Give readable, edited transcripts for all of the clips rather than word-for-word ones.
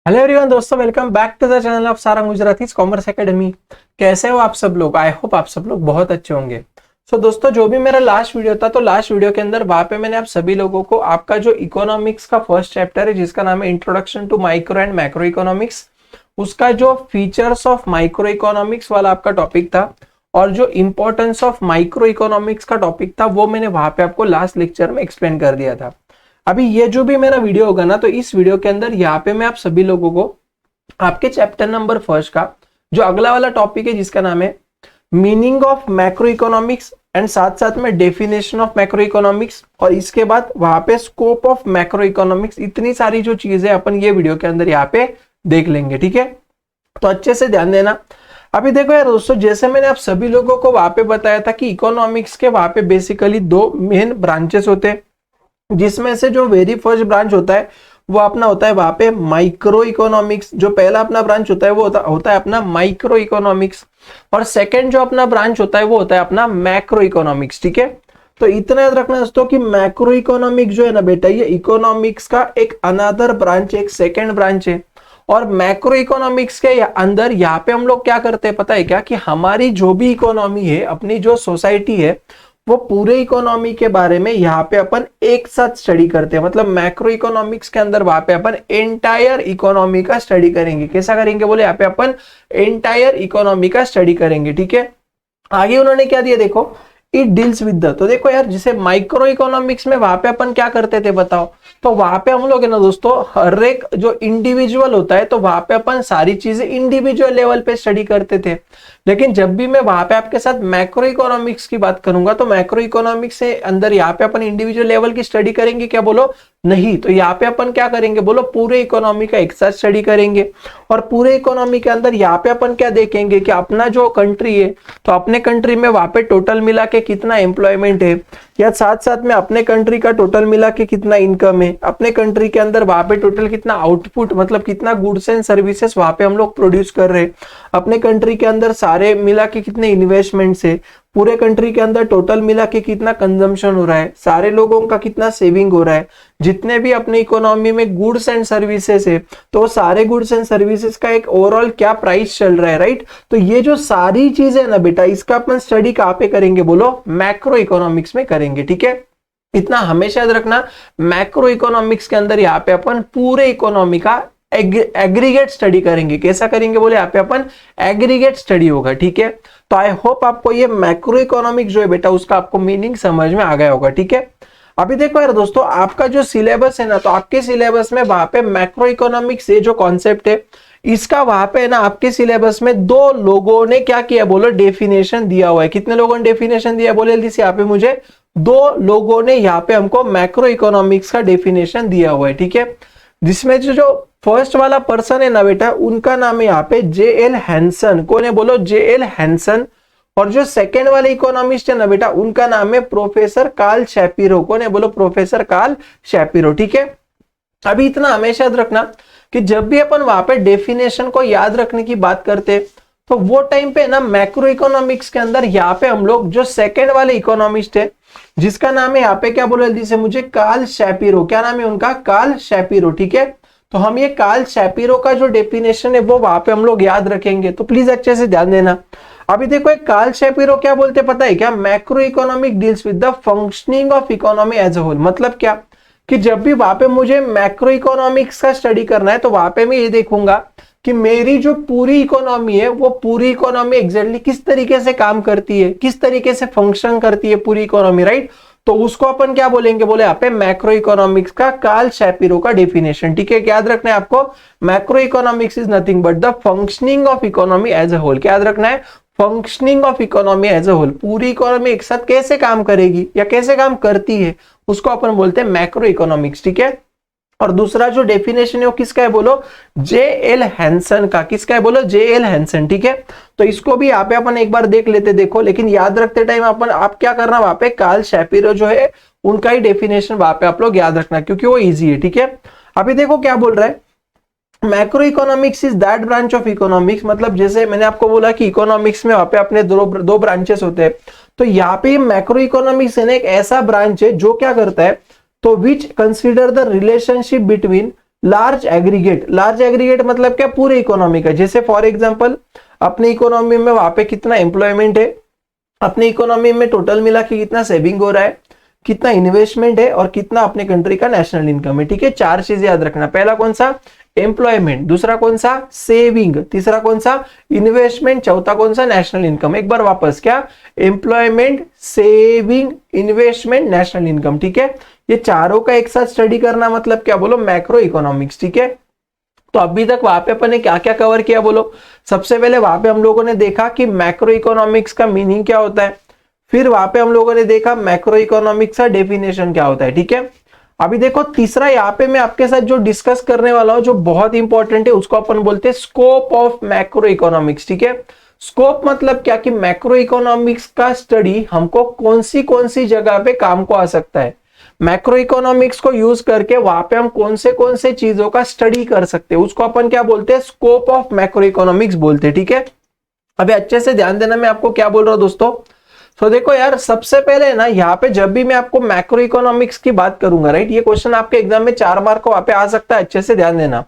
Hello everyone दोस्तों, welcome back to the channel of Sarang Gujarati commerce academy. कैसे हो आप सब लोग? आई होप आप सब लोग बहुत अच्छे होंगे। दोस्तों, जो भी मेरा लास्ट वीडियो था, तो लास्ट वीडियो के अंदर वहां पे मैंने आप सभी लोगों को आपका जो इकोनॉमिक्स का फर्स्ट चैप्टर है जिसका नाम है introduction to micro and macro economics, उसका जो फीचर्स ऑफ माइक्रो इकोनॉमिक्स वाला आपका टॉपिक था और जो इंपॉर्टेंस ऑफ माइक्रो इकोनॉमिक्स का टॉपिक था वो मैंने वहां पे आपको लास्ट लेक्चर में एक्सप्लेन कर दिया था। अभी ये जो भी मेरा वीडियो होगा ना, तो इस वीडियो के अंदर यहाँ पे मैं आप सभी लोगों को आपके चैप्टर नंबर फर्स्ट का जो अगला वाला टॉपिक है जिसका नाम है meaning of macro economics and साथ साथ में डेफिनेशन ऑफ मैक्रो इकोनॉमिक्स और इसके बाद वहां पे स्कोप ऑफ मैक्रो इकोनॉमिक्स, इतनी सारी जो चीजें अपन ये वीडियो के अंदर यहाँ पे देख लेंगे। ठीक है, तो अच्छे से ध्यान देना। अभी देखो यार दोस्तों, जैसे मैंने आप सभी लोगों को वहां पे बताया था कि इकोनॉमिक्स के वहां पे बेसिकली दो मेन ब्रांचेस होते हैं, जिसमें से जो वेरी फर्स्ट ब्रांच होता है वो अपना होता है वहां पे माइक्रो इकोनॉमिक्स। जो पहला अपना ब्रांच होता है वो होता है अपना माइक्रो इकोनॉमिक्स, और सेकंड जो अपना ब्रांच होता है वो होता है अपना मैक्रो इकोनॉमिक्स। ठीक है, तो इतना याद रखना दोस्तों कि मैक्रो इकोनॉमिक्स जो है ना बेटा, ये इकोनॉमिक्स का एक अनदर ब्रांच, एक सेकेंड ब्रांच है। और मैक्रो इकोनॉमिक्स के अंदर यहाँ पे हम लोग क्या करते हैं पता है क्या, कि हमारी जो भी इकोनॉमी है, अपनी जो सोसाइटी है, वो पूरे इकोनॉमी के बारे में यहाँ पे अपन एक साथ स्टडी करते हैं। मतलब मैक्रो इकोनॉमिक्स के अंदर वहां पे अपन एंटायर इकोनॉमी का स्टडी करेंगे। कैसा करेंगे बोले, यहाँ पे अपन एंटायर इकोनॉमी का स्टडी करेंगे। ठीक है, आगे उन्होंने क्या दिया देखो, इट डील्स विद द। तो देखो यार, जिसे माइक्रो इकोनॉमिक्स में वहां पे अपन क्या करते थे बताओ, तो वहां पे हम लोग है ना दोस्तों, हर एक जो इंडिविजुअल होता है तो वहां पे अपन सारी चीजें इंडिविजुअल लेवल पे स्टडी करते थे। लेकिन जब भी मैं वहां पे आपके साथ मैक्रो इकोनॉमिक्स की बात करूंगा, तो मैक्रो इकोनॉमिक्स से अंदर यहाँ पे अपन इंडिविजुअल लेवल की स्टडी करेंगे क्या बोलो? नहीं। तो यहाँ पे अपन क्या करेंगे बोलो, पूरे इकोनॉमी का एक साथ स्टडी करेंगे। और पूरे इकोनॉमी के अंदर यहाँ पे अपन क्या देखेंगे कि अपना जो कंट्री है, तो अपने कंट्री में वहां पे टोटल मिला के कितना एम्प्लॉयमेंट है, या साथ साथ में अपने कंट्री का टोटल मिला के कितना इनकम है, अपने कंट्री के अंदर वहां पे टोटल कितना आउटपुट, मतलब कितना गुड्स एंड सर्विसेज वहां पे हम लोग प्रोड्यूस कर रहे हैं, अपने कंट्री के अंदर सारे मिला के कितने इन्वेस्टमेंट्स है, पूरे कंट्री के अंदर टोटल मिला के कितना कंजम्पशन हो रहा है, सारे लोगों का कितना सेविंग हो रहा है, जितने भी अपनी इकोनॉमी में गुड्स एंड सर्विसेज है, तो सारे गुड्स एंड सर्विसेज का एक ओवरऑल क्या प्राइस चल रहा है, राइट। तो ये जो सारी चीजें है ना बेटा, इसका अपन स्टडी कहाँ पे करेंगे बोलो? मैक्रो इकोनॉमिक्स में करेंगे। ठीक है, इतना हमेशा याद रखना। मैक्रो इकोनॉमिक्स के अंदर यहाँ पे अपन पूरे इकोनॉमी का एग्रीगेट स्टडी करेंगे। कैसा करेंगे बोले, यहाँ पे अपन एग्रीगेट स्टडी होगा। ठीक है, तो आई होप आपको ये मैक्रो इकोनॉमिक्स जो है बेटा, उसका आपको मीनिंग समझ में आ गया होगा। ठीक है, अभी देखो यार दोस्तों, आपका जो सिलेबस है ना, तो आपके सिलेबस में वहां पे मैक्रो इकोनॉमिक्स ये जो कॉन्सेप्ट है, इसका वहां पे ना आपके सिलेबस में दो लोगों ने क्या किया बोलो, डेफिनेशन दिया हुआ है। कितने लोगों ने डेफिनेशन दिया बोले जल्दी से? यहाँ पे मुझे दो लोगों ने यहाँ पे हमको मैक्रो इकोनॉमिक्स का डेफिनेशन दिया हुआ है। ठीक है, जिसमें जो फर्स्ट वाला पर्सन है ना बेटा, उनका नाम है यहाँ पे J.L. हैंसन। कौन है बोलो? J.L. हैंसन। और जो सेकेंड वाले इकोनॉमिस्ट है ना बेटा, उनका नाम है प्रोफेसर कार्ल शैपिरो। कौन है बोलो? Professor Karl Shapiro. ठीक है, अभी इतना हमेशा याद रखना कि जब भी अपन वहां पे डेफिनेशन को याद रखने की बात करते, तो वो टाइम पे ना मैक्रो इकोनॉमिक्स के अंदर यहाँ पे हम लोग जो सेकेंड वाले इकोनॉमिस्ट है, जिसका नाम है यहाँ पे क्या बोलो जल्दी से मुझे? कार्ल शैपिरो। क्या नाम है उनका? Karl Shapiro. ठीक है, तो हम ये कार्ल शैपिरो का जो डेफिनेशन है वो वहां पे हम लोग याद रखेंगे, तो प्लीज अच्छे से ध्यान देना। अभी देखो, एक कार्ल शैपिरो क्या बोलते पता है क्या? Macro economic deals with the functioning of economy as a whole. मतलब क्या, कि जब भी वहां पे मुझे मैक्रो इकोनॉमिक्स का स्टडी करना है, तो वहां पे मैं ये देखूंगा कि मेरी जो पूरी इकोनॉमी है, वो पूरी इकोनॉमी एग्जैक्टली किस तरीके से काम करती है, किस तरीके से फंक्शन करती है पूरी इकोनॉमी, राइट। तो उसको अपन क्या बोलेंगे बोले यहाँ पे? मैक्रो इकोनॉमिक्स का कार्ल शैपिरो का डेफिनेशन। ठीक है, याद रखना है आपको, macro economics is nothing but the functioning of economy as a whole. क्या याद रखना है? Functioning of economy as a whole. पूरी इकोनॉमी एक साथ कैसे काम करेगी या कैसे काम करती है, उसको अपन बोलते हैं मैक्रो इकोनॉमिक्स। ठीक है, और दूसरा जो डेफिनेशन है वो किसका है बोलो? J.L. हैंसन का। किसका है बोलो? J.L. हैंसन। ठीक है, तो इसको भी यहाँ पे अपन एक बार देख लेते, देखो। लेकिन याद रखते टाइम अपन आप क्या करना, वहां पे कार्ल शैपिरो जो है उनका ही डेफिनेशन वहां पे आप लोग याद रखना, क्योंकि वो इजी है। ठीक है, अभी देखो क्या बोल रहा है, macro economics is that branch of economics. मतलब जैसे मैंने आपको बोला कि इकोनॉमिक्स में वहां पे अपने दो ब्रांचेस होते हैं, तो यहाँ पे मैक्रो इकोनॉमिक्स है ना एक ऐसा ब्रांच है जो क्या करता है, तो which consider the relationship between large aggregate मतलब क्या, पूरे इकोनॉमी का। जैसे फॉर एग्जांपल अपनी इकोनॉमी में वहां पे कितना एम्प्लॉयमेंट है, अपनी इकोनॉमी में टोटल मिला के कितना सेविंग हो रहा है, कितना इन्वेस्टमेंट है और कितना अपने कंट्री का नेशनल इनकम है। ठीक है, चार चीजें याद रखना। पहला कौन सा, एम्प्लॉयमेंट, दूसरा कौन सा, सेविंग, तीसरा कौन सा, इन्वेस्टमेंट, चौथा कौन सा, नेशनल इनकम। एक बार वापस, क्या, employment, saving, investment, national income. ठीक है, ये चारों का एक साथ स्टडी करना मतलब क्या, बोलो मैक्रो इकोनॉमिक्स। ठीक है, तो अभी तक वहां पे अपन ने क्या क्या कवर किया, बोलो। सबसे पहले वहां पे हम लोगों ने देखा कि मैक्रो इकोनॉमिक्स का मीनिंग क्या होता है, फिर वहां पे हम लोगों ने देखा मैक्रो इकोनॉमिक्स का डेफिनेशन क्या होता है। ठीक है, अभी देखो तीसरा यहाँ पे मैं आपके साथ जो डिस्कस करने वाला हूं, जो बहुत इंपॉर्टेंट है, उसको अपन बोलते हैं स्कोप ऑफ मैक्रो इकोनॉमिक्स। ठीक है, स्कोप मतलब क्या, कि मैक्रो इकोनॉमिक्स का स्टडी हमको कौन सी जगह पे काम को आ सकता है, मैक्रो इकोनॉमिक्स को यूज करके वहां पे हम कौन से चीजों का स्टडी कर सकते हैं, उसको अपन क्या बोलते हैं, स्कोप ऑफ मैक्रो इकोनॉमिक्स बोलते हैं। ठीक है, अभी अच्छे से ध्यान देना मैं आपको क्या बोल रहा हूं दोस्तों। तो देखो यार, सबसे पहले ना यहाँ पे जब भी मैं आपको मैक्रो इकोनॉमिक्स की बात करूंगा, राइट, ये क्वेश्चन आपके एग्जाम में 4 मार्क को वहां पे आ सकता है, अच्छे से ध्यान देना।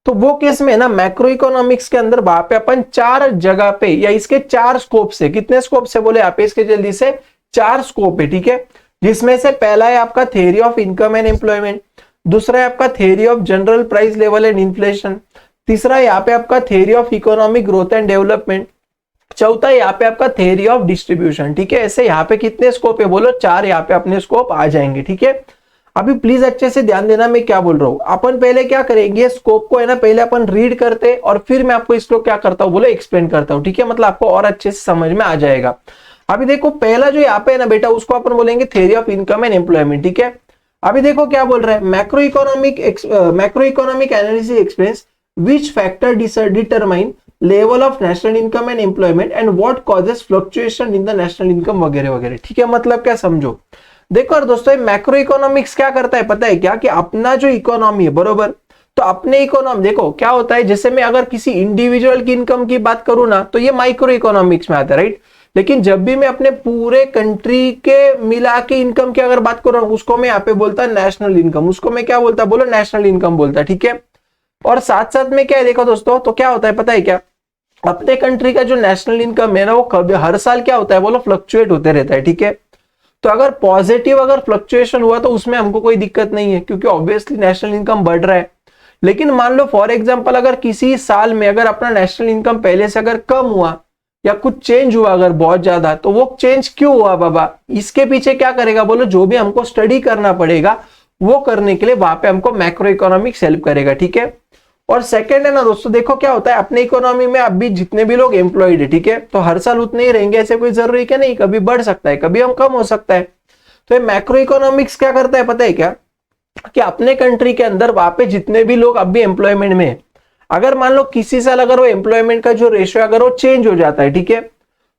तो वो केस में ना मैक्रो इकोनॉमिक्स के अंदर वहां पे अपन 4 जगह पे या इसके 4 स्कोप से, कितने स्कोप से बोले आप इसके, जल्दी से 4 स्कोप है। ठीक है, जिसमें से पहला है आपका theory of income and employment, दूसरा है आपका theory of general price level and inflation, तीसरा यहाँ पे आपका theory of economic growth and development, चौथा यहाँ पे आपका थ्योरी ऑफ डिस्ट्रीब्यूशन। ठीक है, ऐसे यहाँ पे कितने स्कोप है, बोलो 4 यहाँ पे अपने स्कोप आ जाएंगे। ठीक है, अभी प्लीज अच्छे से ध्यान देना मैं क्या बोल रहा हूँ। अपन पहले क्या करेंगे, स्कोप को है ना पहले अपन रीड करते और फिर मैं आपको इसको क्या करता हूँ, बोलो एक्सप्लेन करता हूँ। ठीक है, मतलब आपको और अच्छे से समझ में आ जाएगा। अभी देखो पहला जो यहाँ पे है ना बेटा, उसको अपन बोलेंगे theory of income and employment. ठीक है, अभी देखो क्या बोल रहा है, macro economic analysis explains which factor determine level of national income and employment and what causes fluctuation in the national income वगैरह वगैरह। ठीक है, मतलब क्या, समझो। देखो और दोस्तों, मैक्रो इकोनॉमिक्स क्या करता है पता है क्या, कि अपना जो इकोनॉमी है, बरोबर, तो अपने इकोनॉमी देखो क्या होता है, जैसे मैं अगर किसी इंडिविजुअल की इनकम की बात करूं ना, तो ये माइक्रो इकोनॉमिक्स में आता है, राइट। लेकिन जब भी मैं अपने पूरे कंट्री के मिला के इनकम की अगर बात करूं, उसको मैं यहाँ पे बोलता नेशनल इनकम, उसको मैं क्या बोलता, बोलो नेशनल इनकम बोलता। ठीक है, और साथ साथ में क्या है, देखो दोस्तों, तो क्या होता है पता है क्या, अपने कंट्री का जो नेशनल इनकम है ना, वो कभी हर साल क्या होता है, बोलो फ्लक्चुएट होते रहता है। ठीक है, तो अगर पॉजिटिव अगर फ्लक्चुएशन हुआ तो उसमें हमको कोई दिक्कत नहीं है, क्योंकि ऑब्वियसली नेशनल इनकम बढ़ रहा है। लेकिन मान लो फॉर एग्जांपल अगर किसी साल में अगर अपना नेशनल इनकम पहले से अगर कम हुआ या कुछ चेंज हुआ अगर बहुत ज्यादा, तो वो चेंज क्यों हुआ बाबा, इसके पीछे क्या करेगा, बोलो जो भी हमको स्टडी करना पड़ेगा, वो करने के लिए वहां पे हमको मैक्रो इकोनॉमिक्स हेल्प करेगा। ठीक है, और सेकंड है ना दोस्तों, देखो क्या होता है, अपने इकोनॉमी में अभी जितने भी लोग एम्प्लॉयड है, ठीक है, तो हर साल उतने ही रहेंगे, ऐसे कोई जरूरी क्या नहीं, कभी बढ़ सकता है, कभी हम कम हो सकता है। तो ये मैक्रो इकोनॉमिक्स क्या करता है पता है क्या, कि अपने कंट्री के अंदर वहां पे जितने भी लोग अभी एम्प्लॉयमेंट में है, अगर मान लो किसी साल अगर वो एम्प्लॉयमेंट का जो रेशियो अगर वो चेंज हो जाता है, ठीक है,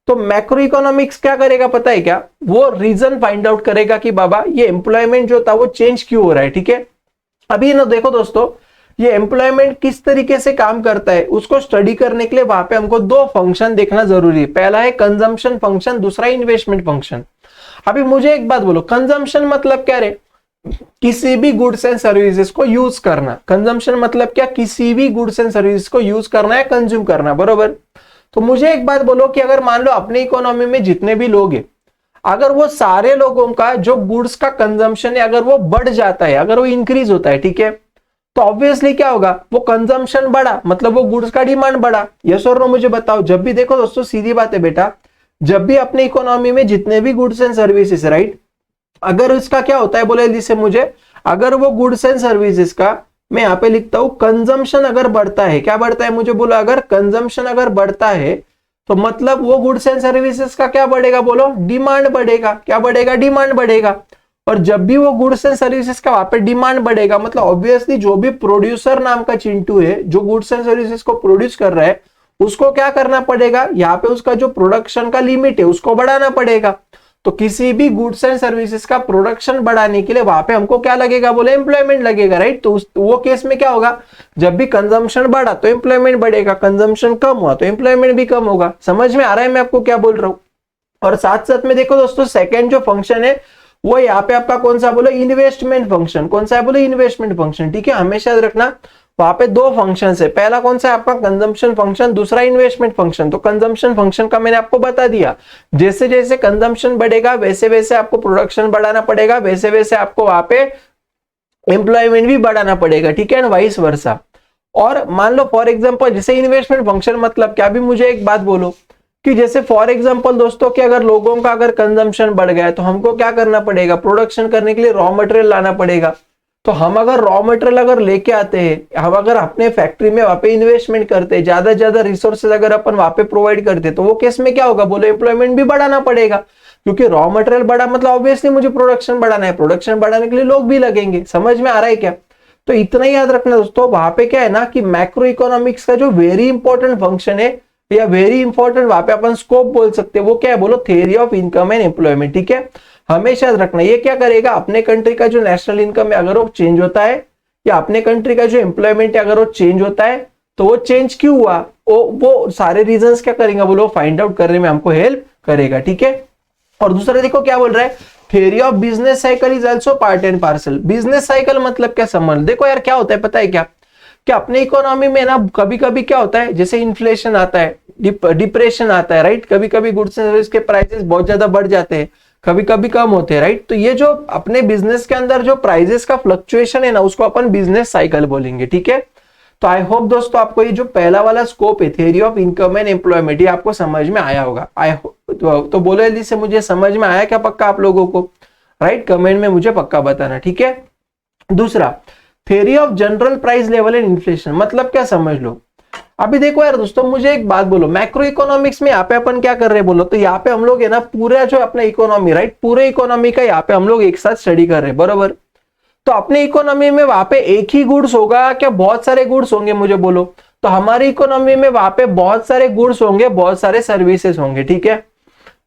तो मैक्रो इकोनॉमिक्स क्या करेगा पता है क्या, वो रीजन फाइंड आउट करेगा कि बाबा ये एम्प्लॉयमेंट जो था वो चेंज क्यों हो रहा है। ठीक है, अभी ना देखो दोस्तों, ये एम्प्लॉयमेंट किस तरीके से काम करता है उसको स्टडी करने के लिए वहां पे हमको 2 फंक्शन देखना जरूरी है। पहला है कंजम्पशन फंक्शन, दूसरा इन्वेस्टमेंट फंक्शन। अभी मुझे एक बात बोलो, कंजम्पशन मतलब क्या रे, किसी भी गुड्स एंड सर्विसेज को यूज करना। कंजम्पशन मतलब क्या, किसी भी गुड्स एंड सर्विसेज को यूज करना है, कंज्यूम करना, बरोबर। तो मुझे एक बात बोलो कि अगर मान लो अपने इकोनॉमी में जितने भी लोग हैं, अगर वो सारे लोगों का जो गुड्स का कंजम्पशन है अगर वो बढ़ जाता है, अगर वो इंक्रीज होता है, ठीक है, तो ऑब्वियसली क्या होगा, वो कंजम्पशन बढ़ा, मतलब वो गुड्स का डिमांड बढ़ा। यस और नो मुझे बताओ। जब भी देखो दोस्तों, सीधी बात है बेटा, जब भी अपने इकोनॉमी में जितने भी गुड्स एंड सर्विसेज, राइट, अगर इसका क्या होता है बोले जैसे मुझे, अगर वो गुड्स एंड सर्विसेज का मैं यहां पे लिखता हूं कंजम्पशन अगर बढ़ता है, क्या बढ़ता है मुझे बोलो, अगर कंजम्पशन अगर बढ़ता है तो मतलब वो गुड्स एंड सर्विसेज का क्या बढ़ेगा, बोलो डिमांड बढ़ेगा। क्या बढ़ेगा, डिमांड बढ़ेगा। और जब भी वो गुड्स एंड सर्विसेज का वहां पे डिमांड बढ़ेगा, मतलब ऑब्वियसली जो भी प्रोड्यूसर नाम का चिंटू है, जो गुड्स एंड सर्विसेज को प्रोड्यूस कर रहा है, उसको क्या करना पड़ेगा, यहाँ पे उसका जो प्रोडक्शन का लिमिट है उसको बढ़ाना पड़ेगा। तो किसी भी गुड्स एंड सर्विसेज का प्रोडक्शन बढ़ाने के लिए वहां पे हमको क्या लगेगा, बोले एम्प्लॉयमेंट लगेगा, राइट। तो वो केस में क्या होगा, जब भी कंजम्पशन बढ़ा तो एम्प्लॉयमेंट बढ़ेगा, कंजम्पशन कम हुआ तो एम्प्लॉयमेंट भी कम होगा। समझ में आ रहा है मैं आपको क्या बोल रहा हूं। और साथ साथ में देखो दोस्तों, सेकंड जो फंक्शन है वो यहाँ पे आपका कौन सा बोलो, इन्वेस्टमेंट फंक्शन। कौन सा है बोलो, इन्वेस्टमेंट फंक्शन। ठीक है, हमेशा याद रखना वहां पे दो फंक्शन है, पहला कौन सा है आपका कंजम्पशन फंक्शन, दूसरा इन्वेस्टमेंट फंक्शन। तो कंजम्पशन फंक्शन का मैंने आपको बता दिया, जैसे जैसे कंजम्पशन बढ़ेगा वैसे वैसे आपको प्रोडक्शन बढ़ाना पड़ेगा, वैसे वैसे आपको वहां पे एम्प्लॉयमेंट भी बढ़ाना पड़ेगा। ठीक है, वाइस वर्सा। और मान लो फॉर एग्जांपल जैसे इन्वेस्टमेंट फंक्शन मतलब क्या, भी मुझे एक बात बोलो कि जैसे फॉर एग्जांपल दोस्तों कि अगर लोगों का अगर कंजम्पशन बढ़ गया है तो हमको क्या करना पड़ेगा, प्रोडक्शन करने के लिए रॉ मटेरियल लाना पड़ेगा। तो हम अगर रॉ मटेरियल अगर लेके आते हैं, हम अगर अपने फैक्ट्री में वहां पे इन्वेस्टमेंट करते हैं, ज्यादा से ज्यादा रिसोर्सेज अगर अपन वहां पे प्रोवाइड करते, तो वो केस में क्या होगा बोलो, एम्प्लॉयमेंट भी बढ़ाना पड़ेगा, क्योंकि रॉ मटेरियल बढ़ा मतलब ऑब्वियसली मुझे प्रोडक्शन बढ़ाना है, प्रोडक्शन बढ़ाने के लिए लोग भी लगेंगे। समझ में आ रहा है क्या? तो इतना ही याद रखना दोस्तों, वहां पे क्या है ना कि मैक्रो इकोनॉमिक्स का जो वेरी इंपॉर्टेंट फंक्शन है या वेरी इंपॉर्टेंट वहां पे अपन स्कोप बोल सकते हैं, वो क्या है बोलो, theory of income and employment. ठीक है, हमेशा याद रखना ये क्या करेगा, अपने कंट्री का जो नेशनल इनकम है अगर वो चेंज होता है या अपने कंट्री का जो एम्प्लॉयमेंट है अगर वो चेंज होता है, तो वो चेंज क्यों हुआ, वो सारे रीजंस क्या करेंगे बोलो, फाइंड आउट करने में हमको हेल्प करेगा। ठीक है, और दूसरा देखो क्या बोल रहा है, theory of business cycle is also part and parcel. Business cycle मतलब क्या समझ, देखो यार क्या होता है पता है क्या, कि अपने इकोनॉमी में ना कभी कभी क्या होता है, जैसे इन्फ्लेशन आता है, डिप्रेशन आता है, राइट, कभी कभी गुड्स एंड सर्विस के प्राइसेस बहुत ज्यादा बढ़ जाते हैं, कभी कभी कम होते हैं, राइट। तो ये जो अपने बिजनेस के अंदर जो प्राइसेस का फ्लक्चुएशन है ना, उसको अपन बिजनेस साइकिल बोलेंगे। ठीक है, तो आई होप दोस्तों आपको ये जो पहला वाला स्कोप है theory of income and employment, ये आपको समझ में आया होगा। तो बोलो जल्दी से, मुझे समझ में आया क्या पक्का आप लोगों को, राइट, कमेंट में मुझे पक्का बताना। ठीक है, दूसरा theory of general price level and inflation मतलब क्या समझ लो। अभी देखो यार दोस्तों, मुझे एक बात बोलो, मैक्रो इकोनॉमिक्स में यहाँ पे अपन क्या कर रहे हैं बोलो, तो यहाँ पे हम लोग है ना पूरा जो अपना इकोनॉमी, राइट, पूरे इकोनॉमी का यहाँ पे हम लोग एक साथ स्टडी कर रहे हैं, बरोबर। तो अपने इकोनॉमी में वहां पे एक ही गुड्स होगा क्या, बहुत सारे गुड्स होंगे, मुझे बोलो। तो हमारी इकोनॉमी में वहां पे बहुत सारे गुड्स होंगे, बहुत सारे सर्विसेज होंगे। ठीक है,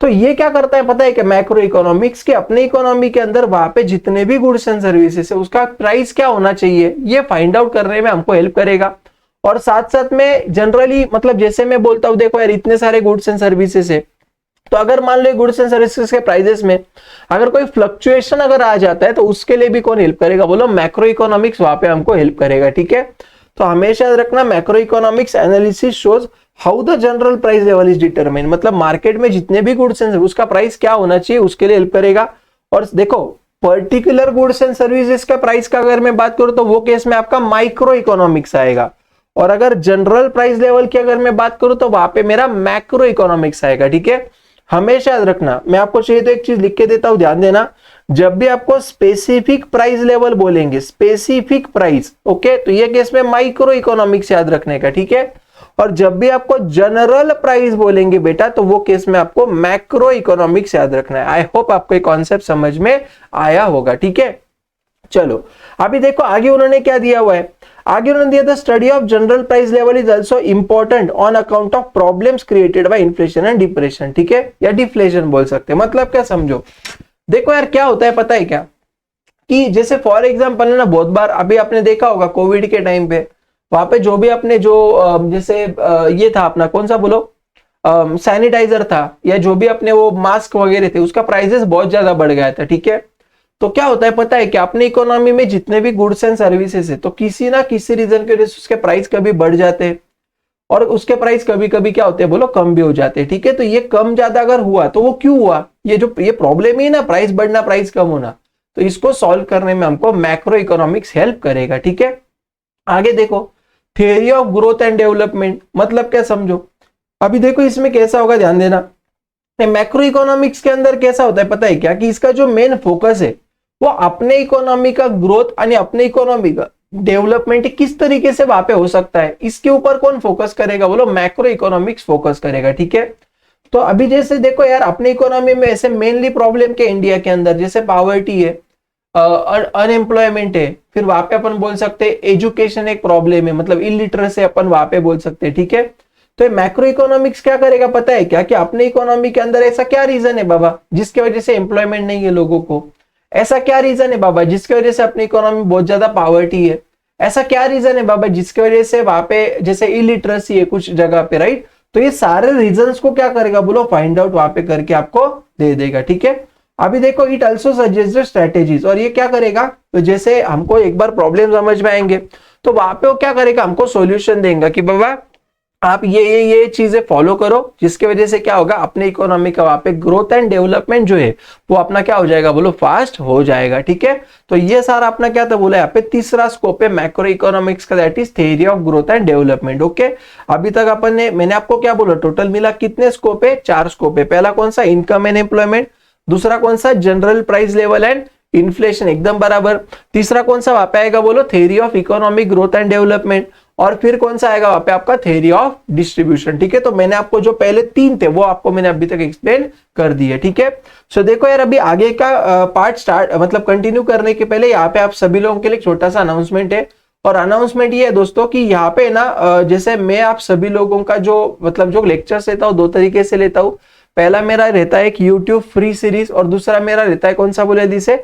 तो ये क्या करता है पता है कि मैक्रो इकोनॉमिक्स के अपने इकोनॉमी के अंदर वहां पे जितने भी गुड्स एंड सर्विसेज है उसका प्राइस क्या होना चाहिए, ये फाइंड आउट करने में हमको हेल्प करेगा। और साथ साथ में जनरली मतलब जैसे मैं बोलता हूं, देखो यार इतने सारे गुड्स एंड सर्विसेज है, तो अगर मान लो गुड्स एंड सर्विसेज के प्राइसेस में अगर कोई फ्लक्चुएशन अगर आ जाता है, तो उसके लिए भी कौन हेल्प करेगा बोलो, मैक्रो इकोनॉमिक्स वहां पे हमको हेल्प करेगा। ठीक है, तो हमेशा याद रखना macro economics analysis shows how the general price level is determine, मतलब मार्केट में जितने भी गुड्स एंड उसका प्राइस क्या होना चाहिए उसके लिए हेल्प करेगा। और देखो पर्टिकुलर गुड्स एंड सर्विसेज का प्राइस का अगर मैं बात करूं तो वो केस में आपका माइक्रो इकोनॉमिक्स आएगा, और अगर जनरल प्राइस लेवल की अगर मैं बात करूं तो वहां पे मेरा मैक्रो इकोनॉमिक्स आएगा। ठीक है, हमेशा याद रखना, मैं आपको चाहिए तो एक चीज लिख के देता हूं, ध्यान देना, जब भी आपको स्पेसिफिक प्राइस लेवल बोलेंगे, स्पेसिफिक प्राइस, ओके, तो ये केस में माइक्रो इकोनॉमिक्स याद रखने का। ठीक है, और जब भी आपको जनरल प्राइस बोलेंगे बेटा, तो वो केस में आपको मैक्रो इकोनॉमिक्स याद रखना है। आई होप आपको ये कॉन्सेप्ट समझ में आया होगा। ठीक है, चलो अभी देखो आगे उन्होंने क्या दिया हुआ है, आगे उन्होंने दिया था study of general price level is also important on account of problems created by inflation and depression. ठीक है, या डिफ्लेशन बोल सकते हैं, मतलब क्या समझो, देखो यार क्या होता है पता है क्या, कि जैसे फॉर एग्जांपल है ना, बहुत बार अभी आपने देखा होगा कोविड के टाइम पे वहां पे जो भी अपने जो जैसे ये था अपना कौन सा बोलो, सैनिटाइजर था या जो भी अपने वो मास्क वगैरह थे, उसका प्राइसेस बहुत ज्यादा बढ़ गया था। ठीक है, तो क्या होता है पता है कि अपनी इकोनॉमी में जितने भी गुड्स एंड सर्विसेज है, तो किसी ना किसी रीजन के वजह से उसके प्राइस कभी बढ़ जाते हैं और उसके प्राइस कभी कभी क्या होते हैं बोलो, कम भी हो जाते हैं। ठीक है, तो ये कम ज्यादा अगर हुआ तो वो क्यों हुआ, ये जो ये प्रॉब्लम ही ना, प्राइस बढ़ना प्राइस कम होना, तो इसको सॉल्व करने में हमको मैक्रो इकोनॉमिक्स हेल्प करेगा। ठीक है, आगे देखो theory of growth and development मतलब क्या समझो। अभी देखो इसमें कैसा होगा, ध्यान देना, मैक्रो इकोनॉमिक्स के अंदर कैसा होता है पता है क्या, कि इसका जो मेन फोकस है वो अपने इकोनॉमी का ग्रोथ और अपने इकोनॉमी का डेवलपमेंट किस तरीके से वहां पे हो सकता है, इसके ऊपर कौन फोकस करेगा बोलो, मैक्रो इकोनॉमिक्स फोकस करेगा। ठीक है, तो अभी जैसे देखो यार अपने इकोनॉमी में ऐसे मेनली प्रॉब्लम के इंडिया के अंदर जैसे पॉवर्टी है, अनएम्प्लॉयमेंट है, फिर वहां पे अपन बोल सकते हैं एजुकेशन एक प्रॉब्लम है, मतलब इलिटरेसी अपन वहां पे बोल सकते हैं। ठीक है, तो मैक्रो इकोनॉमिक्स क्या करेगा पता है क्या, कि अपने इकोनॉमी के अंदर ऐसा क्या रीजन है बाबा जिसकी वजह से एम्प्लॉयमेंट नहीं है लोगों को, ऐसा क्या रीजन है बाबा जिसकी वजह से अपनी इकोनॉमी बहुत ज्यादा पॉवर्टी है, ऐसा क्या रीजन है बाबा जिसकी वजह से वहां पे जैसे इलिटरेसी है कुछ जगह पे, राइट। तो ये सारे रीजंस को क्या करेगा बोलो, फाइंड आउट वहां पे करके आपको दे देगा। ठीक है, अभी देखो इट ऑल्सो सजेस्ट स्ट्रेटेजीज, और ये क्या करेगा, तो जैसे हमको एक बार प्रॉब्लम समझ में आएंगे तो वहां पे वो क्या करेगा, हमको सॉल्यूशन देगा कि बाबा आप ये चीजें फॉलो करो, जिसकी वजह से क्या होगा, अपने इकोनॉमी का वहां पे ग्रोथ एंड डेवलपमेंट जो है वो अपना क्या हो जाएगा, बोलो फास्ट हो जाएगा। ठीक है, तो ये सारा अपना क्या था बोला, यहाँ पे तीसरा स्कोप है मैक्रो इकोनॉमिक्स का, that is theory of growth and development. Okay, अभी तक अपन ने, मैंने आपको क्या बोला, टोटल मिला कितने स्कोप है, 4 स्कोप है। पहला कौन सा, इनकम एंड एम्प्लॉयमेंट। दूसरा कौन सा, general price level and inflation, एकदम बराबर। तीसरा कौन सा वहां पे आएगा, बोलो theory of economic growth and development. और फिर कौन सा आएगा वहां पे आपका, थ्योरी ऑफ डिस्ट्रीब्यूशन। ठीक है, तो मैंने आपको जो पहले 3 थे वो आपको मैंने अभी तक एक्सप्लेन कर दिए। ठीक है, सो देखो यार, अभी आगे का पार्ट स्टार्ट मतलब कंटिन्यू करने के पहले यहाँ पे आप सभी लोगों के लिए छोटा सा अनाउंसमेंट है। और अनाउंसमेंट ये है दोस्तों कि यहाँ पे ना जैसे मैं आप सभी लोगों का जो मतलब जो लेक्चर्स लेता हूँ 2 तरीके से लेता हूँ। पहला मेरा रहता है एक यूट्यूब फ्री सीरीज, और दूसरा मेरा रहता है कौन सा बोले जिसे,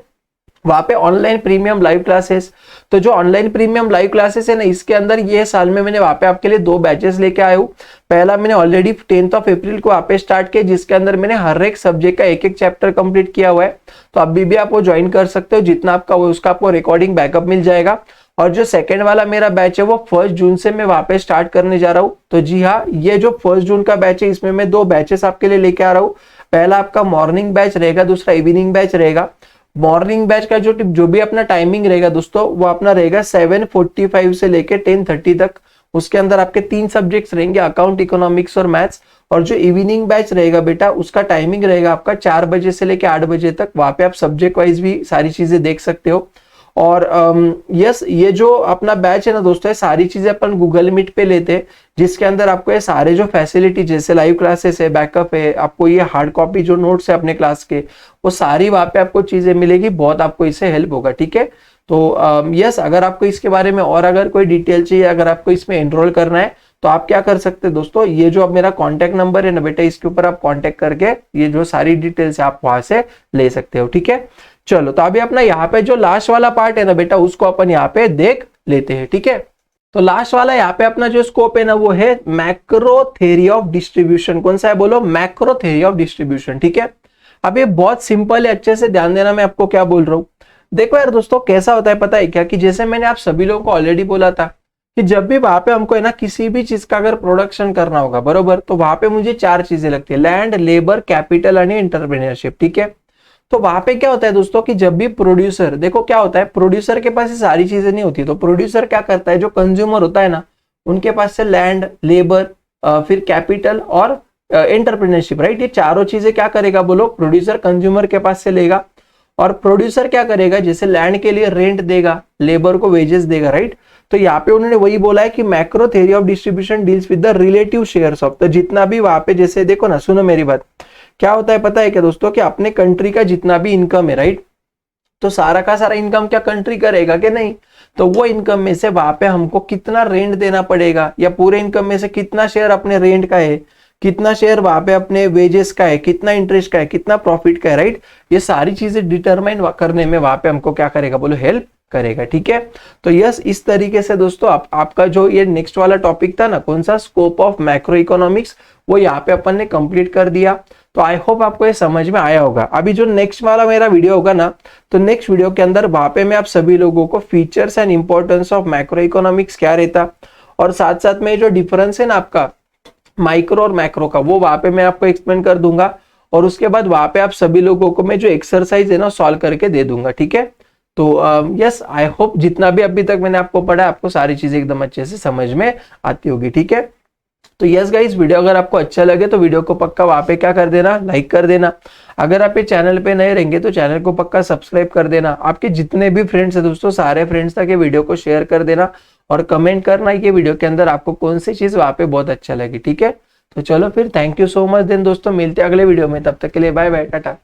वहां पे ऑनलाइन प्रीमियम लाइव क्लासेस। तो जो ऑनलाइन प्रीमियम लाइव क्लासेस है ना, इसके अंदर ये साल में मैंने वहां पे आपके लिए 2 बैचेस लेके आया हूँ। पहला मैंने ऑलरेडी 10th ऑफ अप्रैल को वहां पे स्टार्ट किया, जिसके अंदर मैंने हर एक सब्जेक्ट का एक चैप्टर कंप्लीट किया हुआ है। तो अभी भी आप वो ज्वाइन कर सकते हो, जितना आपका वो उसका आपको रिकॉर्डिंग बैकअप मिल जाएगा। और जो सेकंड वाला मेरा बैच है वो 1 जून से मैं वहां पे स्टार्ट करने जा रहा हूँ। तो जी हाँ, ये जो 1 जून का बैच है इसमें मैं 2 बैचेस आपके लिए लेके आ रहा हूँ। पहला आपका मॉर्निंग बैच रहेगा, दूसरा इवनिंग बैच रहेगा। मॉर्निंग बैच का जो भी अपना टाइमिंग रहेगा दोस्तों, वो अपना रहेगा 7:45 से लेके 10:30 तक। उसके अंदर आपके 3 सब्जेक्ट्स रहेंगे, अकाउंट, इकोनॉमिक्स और मैथ्स। और जो इवनिंग बैच रहेगा बेटा, उसका टाइमिंग रहेगा आपका 4 बजे से लेके 8 बजे तक। वहां पे आप सब्जेक्ट वाइज भी सारी चीजें देख सकते हो। और यस, ये जो अपना बैच है ना दोस्तों, सारी चीजें अपन गूगल मीट पे लेते हैं, जिसके अंदर आपको ये सारे जो फैसिलिटी जैसे लाइव क्लासेस है, बैकअप है, आपको ये हार्ड कॉपी जो नोट्स है अपने क्लास के, वो सारी वहां पे आपको चीजें मिलेगी। बहुत आपको इससे हेल्प होगा। ठीक है, तो यस, अगर आपको इसके बारे में और अगर कोई डिटेल चाहिए, अगर आपको इसमें एनरोल करना है, तो आप क्या कर सकते हैं दोस्तों, ये जो अब मेरा कॉन्टेक्ट नंबर है ना बेटा, इसके ऊपर आप कॉन्टेक्ट करके ये जो सारी डिटेल्स है आप वहां से ले सकते हो। ठीक है, चलो, तो अभी अपना यहाँ पे जो लास्ट वाला पार्ट है ना बेटा, उसको अपन यहाँ पे देख लेते हैं। ठीक है, तो लास्ट वाला यहाँ पे अपना जो स्कोप है ना, वो है मैक्रो थ्योरी ऑफ डिस्ट्रीब्यूशन। कौन सा है, बोलो मैक्रो थ्योरी ऑफ डिस्ट्रीब्यूशन। ठीक है, अब ये बहुत सिंपल है, अच्छे से ध्यान देना मैं आपको क्या बोल रहा हूँ। देखो यार दोस्तों, कैसा होता है पता है क्या, कि जैसे मैंने आप सभी लोगों को ऑलरेडी बोला था कि जब भी वहां पे हमको है ना किसी भी चीज का अगर प्रोडक्शन करना होगा, बरोबर, तो वहां पे मुझे 4 चीजें लगती है, land, labour, capital and entrepreneurship. ठीक है, तो वहां पे क्या होता है दोस्तों कि जब भी प्रोड्यूसर, देखो क्या होता है, प्रोड्यूसर के पास ये सारी चीजें नहीं होती। तो प्रोड्यूसर क्या करता है, जो कंज्यूमर होता है ना, उनके पास से लैंड, लेबर, फिर कैपिटल और एंटरप्रेन्योरशिप, राइट, ये चारों चीजें क्या करेगा, बोलो प्रोड्यूसर कंज्यूमर के पास से लेगा। और प्रोड्यूसर क्या करेगा, जैसे लैंड के लिए रेंट देगा, लेबर को वेजेस देगा, राइट। तो यहाँ पे उन्होंने वही बोला है कि macro theory of distribution deals with the relative shares of, तो जितना भी वहां पे, जैसे देखो ना, सुनो मेरी बात, क्या होता है पता है क्या दोस्तों, कि अपने कंट्री का जितना भी इनकम है, राइट, तो सारा का सारा इनकम क्या कंट्री करेगा कि नहीं, तो वो इनकम में से वहां पे हमको कितना रेंट देना पड़ेगा, या पूरे इनकम में से कितना शेयर अपने रेंट का है, कितना शेयर वहां पे अपने वेजेस का है, कितना इंटरेस्ट का है, कितना प्रॉफिट का है, राइट, ये सारी चीजें डिटरमाइन करने में वहां पे हमको क्या करेगा, बोलो हेल्प करेगा। ठीक है, तो यस, इस तरीके से दोस्तों आपका जो ये नेक्स्ट वाला टॉपिक था ना, कौन सा, स्कोप ऑफ मैक्रो इकोनॉमिक्स, वो यहाँ पे अपन ने कंप्लीट कर दिया। तो आई होप आपको ये समझ में आया होगा। अभी जो नेक्स्ट वाला मेरा वीडियो होगा ना, तो नेक्स्ट वीडियो के अंदर वहां पे मैं आप सभी लोगों को features and importance of macro economics क्या रहता, और साथ साथ में जो डिफरेंस है ना आपका माइक्रो और मैक्रो का, वो वहां पे मैं आपको एक्सप्लेन कर दूंगा। और उसके बाद वहां पे आप सभी लोगों को मैं जो एक्सरसाइज है ना सॉल्व करके दे दूंगा। ठीक है, तो यस, आई होप जितना भी अभी तक मैंने आपको पढ़ा, आपको सारी चीजें एकदम अच्छे से समझ में आती होगी। ठीक है, तो यस गाइस, वीडियो अगर आपको अच्छा लगे तो वीडियो को पक्का वहां पे क्या कर देना, लाइक कर देना। अगर आप ये चैनल पे नए रहेंगे तो चैनल को पक्का सब्सक्राइब कर देना। आपके जितने भी फ्रेंड्स हैं दोस्तों, सारे फ्रेंड्स तक ये वीडियो को शेयर कर देना, और कमेंट करना कि वीडियो के अंदर आपको कौन सी चीज वहां पे बहुत अच्छा लगी। ठीक है, तो चलो फिर, thank you so much then दोस्तों, मिलते हैं अगले वीडियो में, तब तक के लिए बाय बाय, टाटा।